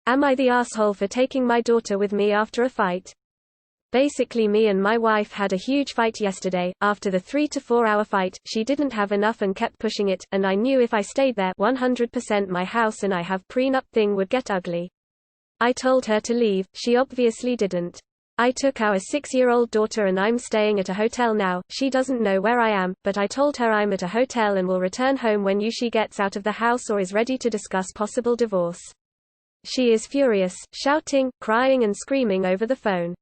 Am I the asshole for taking my daughter with me after a fight? Basically, me and my wife had a huge fight yesterday. After the 3 to 4 hour fight, she didn't have enough and kept pushing it, and I knew if I stayed there 100% my house and I have prenup thing would get ugly. I told her to leave, she obviously didn't. I took our 6-year-old daughter and I'm staying at a hotel now. She doesn't know where I am, but I told her I'm at a hotel and will return home when she gets out of the house or is ready to discuss possible divorce. She is furious, shouting, crying and screaming over the phone.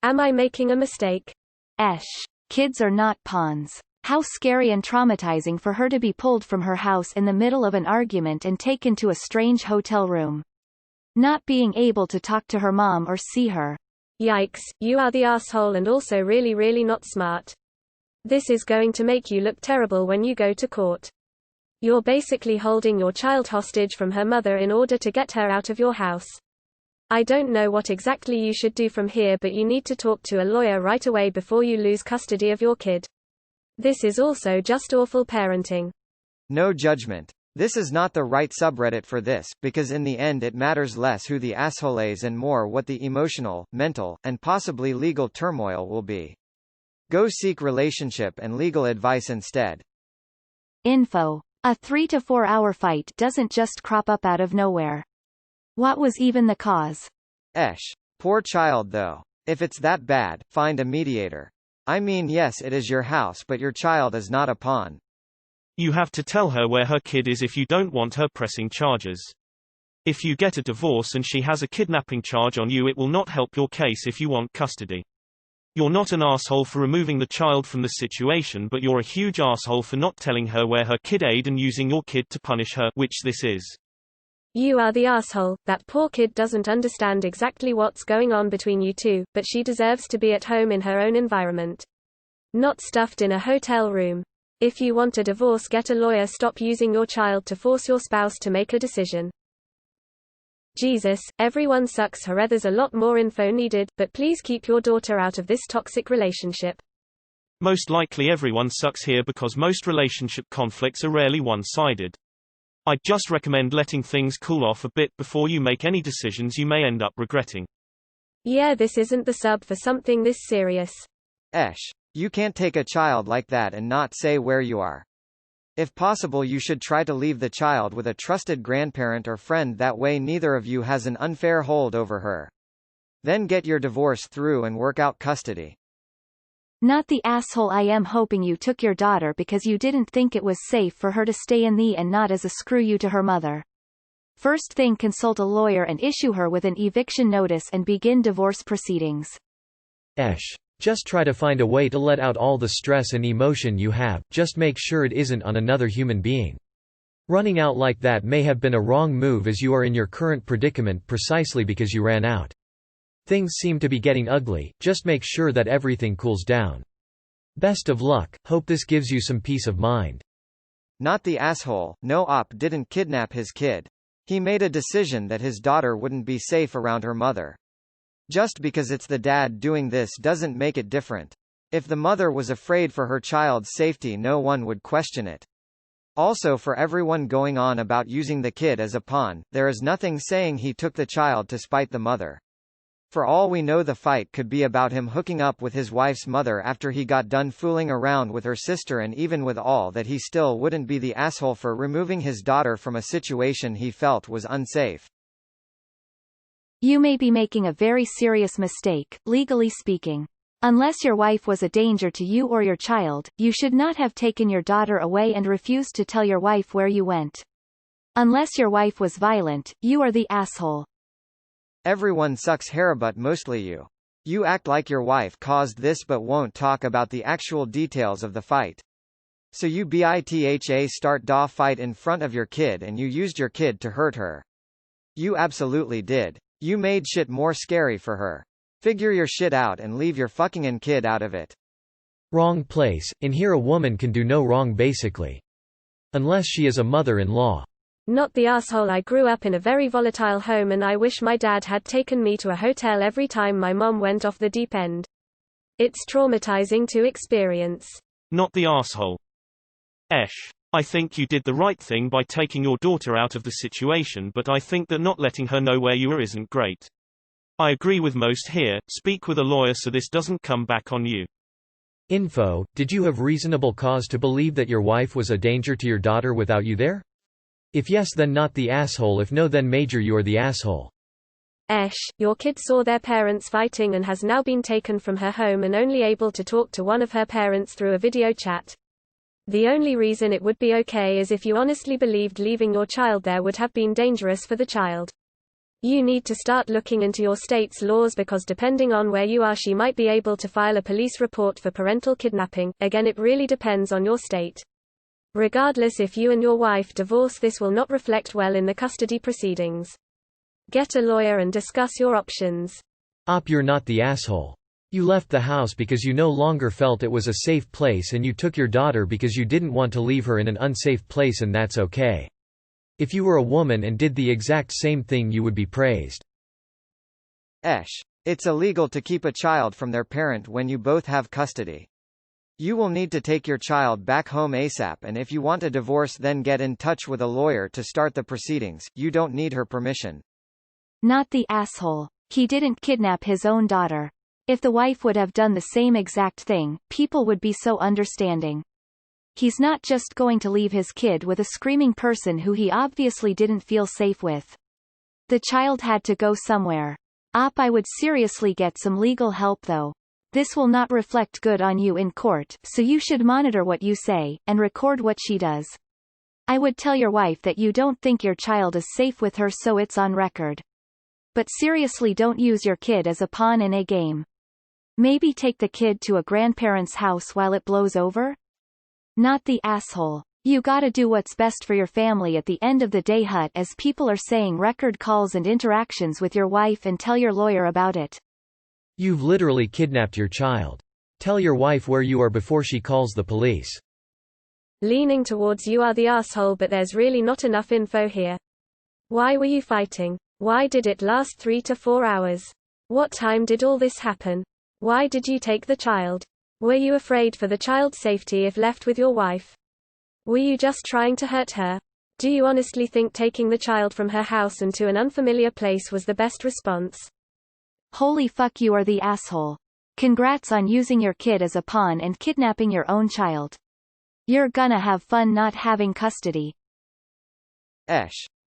Am I making a mistake? Kids are not pawns. How scary and traumatizing for her to be pulled from her house in the middle of an argument and taken to a strange hotel room. Not being able to talk to her mom or see her. Yikes, you are the asshole and also really not smart. This is going to make you look terrible when you go to court. You're basically holding your child hostage from her mother in order to get her out of your house. I don't know what exactly you should do from here, but you need to talk to a lawyer right away before you lose custody of your kid. This is also just awful parenting. No judgment. This is not the right subreddit for this, because in the end it matters less who the asshole is and more what the emotional, mental, and possibly legal turmoil will be. Go seek relationship and legal advice instead. Info. A 3 to 4 hour fight doesn't just crop up out of nowhere. What was even the cause? Poor child though. If it's that bad, find a mediator. I mean, yes, it is your house, but your child is not a pawn. You have to tell her where her kid is if you don't want her pressing charges. If you get a divorce and she has a kidnapping charge on you, it will not help your case if you want custody. You're not an asshole for removing the child from the situation, but you're a huge asshole for not telling her where her kid is and using your kid to punish her, which this is. You are the asshole. That poor kid doesn't understand exactly what's going on between you two, but she deserves to be at home in her own environment. Not stuffed in a hotel room. If you want a divorce, get a lawyer. Stop using your child to force your spouse to make a decision. Jesus, everyone sucks. There's a lot more info needed, but please keep your daughter out of this toxic relationship. Most likely everyone sucks here because most relationship conflicts are rarely one-sided. I'd just recommend letting things cool off a bit before you make any decisions you may end up regretting. Yeah, this isn't the sub for something this serious. You can't take a child like that and not say where you are. If possible, you should try to leave the child with a trusted grandparent or friend, that way neither of you has an unfair hold over her. Then get your divorce through and work out custody. Not the asshole. I am hoping you took your daughter because you didn't think it was safe for her to stay in the and not as a screw you to her mother. First thing, consult a lawyer and issue her with an eviction notice and begin divorce proceedings. Just try to find a way to let out all the stress and emotion you have, just make sure it isn't on another human being. Running out like that may have been a wrong move, as you are in your current predicament precisely because you ran out. Things seem to be getting ugly, just make sure that everything cools down. Best of luck, hope this gives you some peace of mind. Not the asshole. No, Op didn't kidnap his kid. He made a decision that his daughter wouldn't be safe around her mother. Just because it's the dad doing this doesn't make it different. If the mother was afraid for her child's safety, no one would question it. Also, for everyone going on about using the kid as a pawn, there is nothing saying he took the child to spite the mother. For all we know, the fight could be about him hooking up with his wife's mother after he got done fooling around with her sister, and even with all that, he still wouldn't be the asshole for removing his daughter from a situation he felt was unsafe. You may be making a very serious mistake, legally speaking. Unless your wife was a danger to you or your child, you should not have taken your daughter away and refused to tell your wife where you went. Unless your wife was violent, you are the asshole. Everyone sucks here, but mostly you. You act like your wife caused this but won't talk about the actual details of the fight. So you bitcha start da fight in front of your kid and you used your kid to hurt her. You absolutely did. You made shit more scary for her. Figure your shit out and leave your fucking kid out of it. Wrong place. In here a woman can do no wrong basically. Unless she is a mother-in-law. Not the asshole. I grew up in a very volatile home and I wish my dad had taken me to a hotel every time my mom went off the deep end. It's traumatizing to experience. Not the asshole. I think you did the right thing by taking your daughter out of the situation, but I think that not letting her know where you are isn't great. I agree with most here. Speak with a lawyer so this doesn't come back on you. Info: Did you have reasonable cause to believe that your wife was a danger to your daughter without you there? If yes, then not the asshole. If no, then major, you're the asshole. Your kid saw their parents fighting and has now been taken from her home and only able to talk to one of her parents through a video chat. The only reason it would be okay is if you honestly believed leaving your child there would have been dangerous for the child. You need to start looking into your state's laws, because depending on where you are, she might be able to file a police report for parental kidnapping. Again, it really depends on your state. Regardless, if you and your wife divorce, this will not reflect well in the custody proceedings. Get a lawyer and discuss your options. You're not the asshole. You left the house because you no longer felt it was a safe place, and you took your daughter because you didn't want to leave her in an unsafe place, and that's okay. If you were a woman and did the exact same thing, you would be praised. It's illegal to keep a child from their parent when you both have custody. You will need to take your child back home ASAP, and if you want a divorce, then get in touch with a lawyer to start the proceedings. You don't need her permission. Not the asshole. He didn't kidnap his own daughter. If the wife would have done the same exact thing, people would be so understanding. He's not just going to leave his kid with a screaming person who he obviously didn't feel safe with. The child had to go somewhere. I would seriously get some legal help though. This will not reflect good on you in court, so you should monitor what you say, and record what she does. I would tell your wife that you don't think your child is safe with her, so it's on record. But seriously, don't use your kid as a pawn in a game. Maybe take the kid to a grandparent's house while it blows over? Not the asshole. You gotta do what's best for your family at the end of the day. As people are saying, record calls and interactions with your wife and tell your lawyer about it. You've literally kidnapped your child. Tell your wife where you are before she calls the police. Leaning towards you are the asshole, but there's really not enough info here. Why were you fighting? Why did it last 3 to 4 hours? What time did all this happen? Why did you take the child? Were you afraid for the child's safety if left with your wife? Were you just trying to hurt her? Do you honestly think taking the child from her house and to an unfamiliar place was the best response? Holy fuck, you are the asshole. Congrats on using your kid as a pawn and kidnapping your own child. You're gonna have fun not having custody.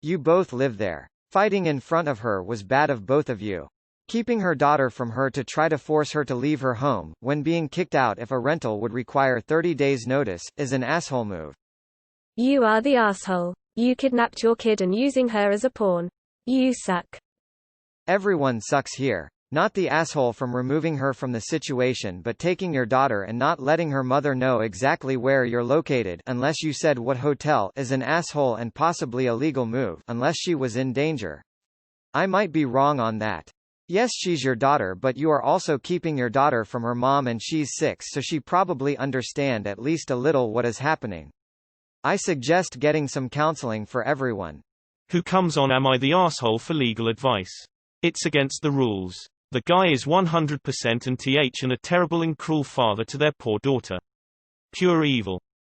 You both live there. Fighting in front of her was bad of both of you. Keeping her daughter from her to try to force her to leave her home, when being kicked out if a rental would require 30 days notice, is an asshole move. You are the asshole. You kidnapped your kid and using her as a pawn. You suck. Everyone sucks here. Not the asshole from removing her from the situation, but taking your daughter and not letting her mother know exactly where you're located unless you said what hotel is an asshole and possibly a legal move unless she was in danger. I might be wrong on that. Yes, she's your daughter, but you are also keeping your daughter from her mom, and she's 6, so she probably understand at least a little what is happening. I suggest getting some counseling for everyone who comes on Am I the Asshole for legal advice. It's against the rules. The guy is 100% and a terrible and cruel father to their poor daughter. Pure evil.